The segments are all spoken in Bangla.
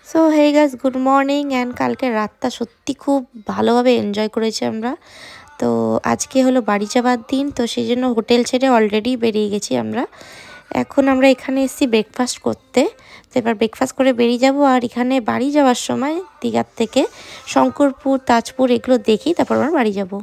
So hey guys, good morning. And কালকে রাতটা সত্যি খুব ভালোভাবে এনজয় করেছি আমরা। তো আজকে হলো বাড়ি যাবার দিন, তো সেই জন্য হোটেল ছেড়ে অলরেডি বেরিয়ে গেছি আমরা। এখন আমরা এখানে এসেছি ব্রেকফাস্ট করতে। তো এবার ব্রেকফাস্ট করে বেরিয়ে যাব। আর এখানে বাড়ি যাওয়ার সময় দীঘার থেকে শঙ্করপুর, তাজপুর এগুলো দেখি, তারপর আমরা বাড়ি যাব।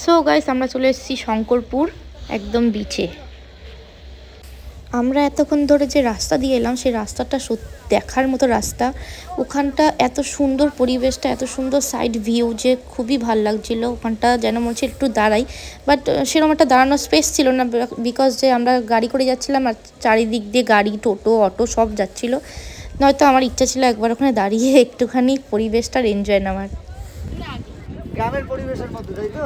সো গাইস, আমরা চলে এসেছি শঙ্করপুর, একদম বিচে। আমরা এতক্ষণ ধরে যে রাস্তা দিয়ে এলাম, সেই রাস্তাটা দেখার মতো রাস্তা। ওখানটা এত সুন্দর পরিবেশটা, এত সুন্দর সাইড ভিউ যে খুবই ভাল লাগছিল। ওখানটা যেন মনে হচ্ছে একটু দাঁড়াই, বাট সেরকম একটা দাঁড়ানোর স্পেস ছিল না, বিকজ যে আমরা গাড়ি করে যাচ্ছিলাম আর চারিদিক দিয়ে গাড়ি, টোটো, অটো সব যাচ্ছিলো। নয়তো আমার ইচ্ছা ছিল একবার ওখানে দাঁড়িয়ে একটুখানি পরিবেশটার এনজয় নেওয়ার। গ্রামের পরিবেশের মধ্যে, তাই তো?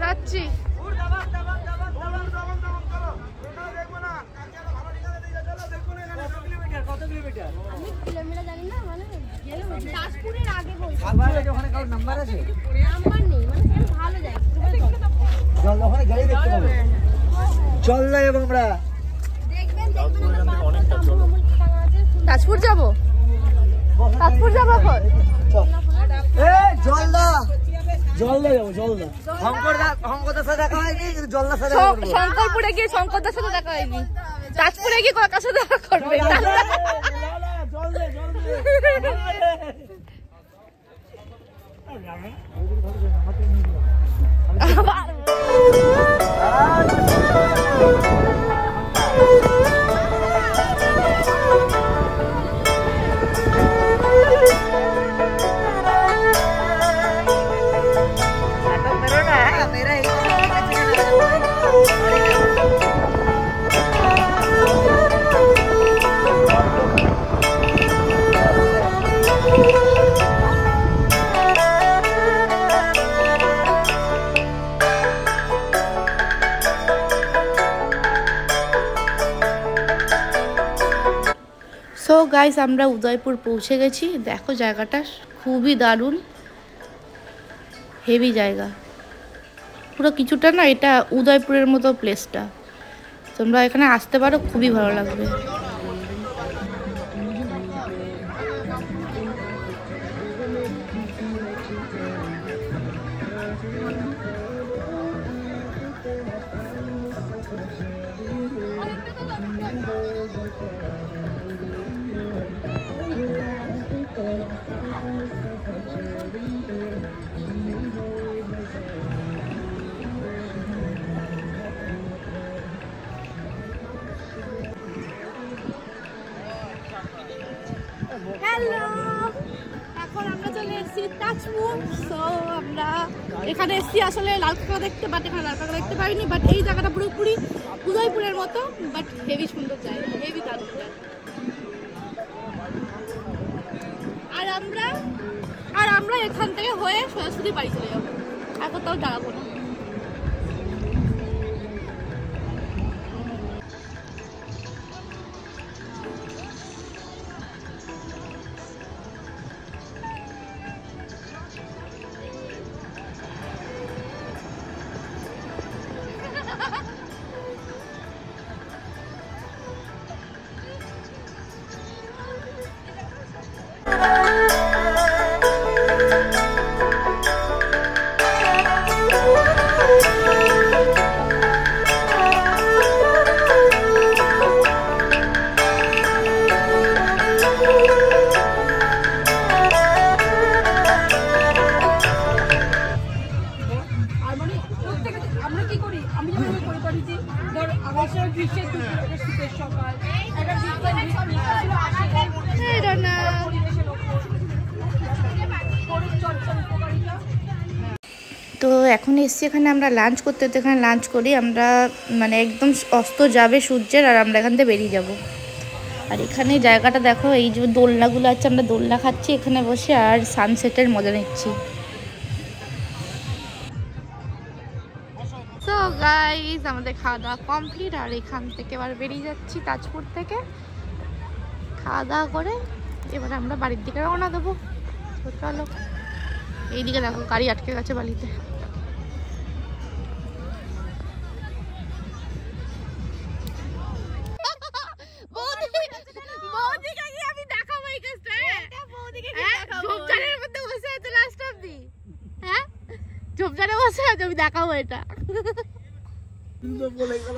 যাচ্ছি। জল নাই এবং আমরা তাজপুর যাবো, তাজপুর যাবো এখন। জলদা যাবো, জলদা। শঙ্করদার সাথে দেখা হয়নি, কিন্তু জলদার সাথে শঙ্করপুরে গিয়ে শঙ্করদার সাথে দেখা হয়নি, তাজপুরে গিয়ে কার সাথে দেখা করবে? সো গাইস, আমরা উদয়পুর পৌঁছে গেছি। দেখো জায়গাটা খুবই দারুণ, হেভি জায়গা পুরো। কিছুটা না, এটা উদয়পুরের মতো প্লেসটা। তোমরা এখানে আসতে পারো, খুবই ভালো লাগবে। হ্যালো, এখন আমরা চলে এসেছি তাজপুর। সো আমরা এখানে এসেছি আসলে লাল কাঁকড়া দেখতে, বাট এখানে লাল কাঁকড়া দেখতে পাইনি। বাট এই জায়গাটা পুরোপুরি উদয়পুরের মতো, বাট হেভি সুন্দর জায়গা, হেভি দারুণ জায়গা। আর আমরা এখান থেকে হয়ে সোজাসুজি বাড়ি চলে যাবো, আর কোথাও দাঁড়াবো না। আমরা কি করি, আমি যেভাবে করে পারিছি ধর আকাশের গ্রীষ্মের দুপুর, একটা শীতের সকাল, একটা বিজ্ঞান পরিবেশের ওপর শরীরচর্চার উপকারিতা। তো এখন এসছি এখানে আমরা লাঞ্চ করতে, তো এখানে লাঞ্চ করি আমরা, মানে একদম অস্ত যাবে সূর্যের, আর আমরা এখান থেকে বেরিয়ে যাব। আর এখানে জায়গাটা দেখো, এই যে দোলনাগুলো আছে, আমরা দোলনা খাচ্ছি এখানে বসে আর সানসেটের মজা নিচ্ছি। সো গাইস, আমাদের খাওয়া দাওয়া কমপ্লিট, আর এখান থেকে এবার বেরিয়ে যাচ্ছি তাজপুর থেকে। খাওয়া দাওয়া করে এবার আমরা বাড়ির দিকে রওনা দেবো। তো চলো, এইদিকে দেখো গাড়ি আটকে গেছে বালিতে। ঝোপঝাড়ে বসে আছে, আমি দেখাবো এটা। তুই তো বলে গেল